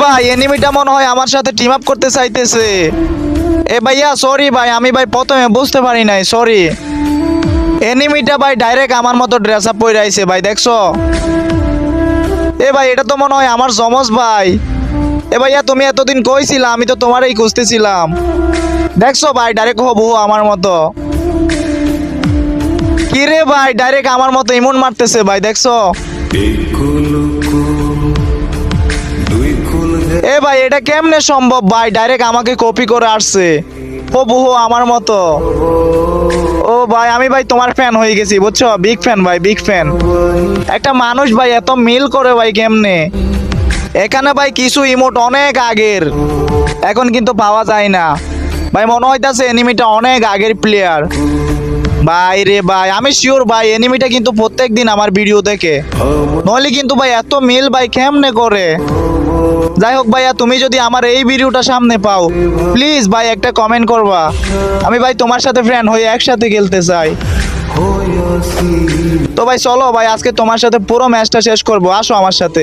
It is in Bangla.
ভাই এনিমিটা মনে হয় আমার সাথে টিম আপ করতে চাইতেছে। এ ভাইয়া সরি ভাই, আমি ভাই প্রথমে বুঝতে পারি নাই, সরি। এনিমিটা ভাই ডাইরেক্ট আমার মতো ড্রেস আপ পরে আইছে ভাই, দেখছো? এ ভাই এটা তো মনে হয় আমার জমজ ভাই। এ ভাইয়া তুমি এতদিন কইছিলা, আমি তো তোমারই খুঁজতেছিলাম। দেখছো ভাই ডাইরেক্ট হবু আমার মতো। কি রে ভাই ডাইরেক্ট আমার মতো ইমন মারতেছে ভাই, দেখছো? এ ভাই এটা কেমনে সম্ভব ভাই, ডাইরেক্ট আমাকে কপি করে আসছে। হবু আমার মতো। ও ভাই আমি ভাই তোমার ফ্যান হয়ে গেছি বুঝছো, বিগ ফ্যান ভাই, বিগ ফ্যান। একটা মানুষ ভাই এত মিল করে ভাই কেমনে? এখানে ভাই কিছু ইমোট অনেক আগের, এখন কিন্তু পাওয়া যায় না ভাই। মনে হইতাছে এনিমিটা অনেক আগের প্লেয়ার ভাই। রে ভাই আমি শিওর ভাই এনিমিটা কিন্তু প্রত্যেকদিন আমার ভিডিও দেখে, নইলে কিন্তু ভাই এত মিল ভাই কেমনে করে? যাই হোক ভাইয়া, তুমি যদি আমার এই ভিডিওটা সামনে পাও প্লিজ ভাই একটা কমেন্ট করবা। আমি ভাই তোমার সাথে ফ্রেন্ড হয়ে একসাথে খেলতে চাই। তো ভাই চলো ভাই আজকে তোমার সাথে পুরো ম্যাচটা শেষ করবো, আসো আমার সাথে।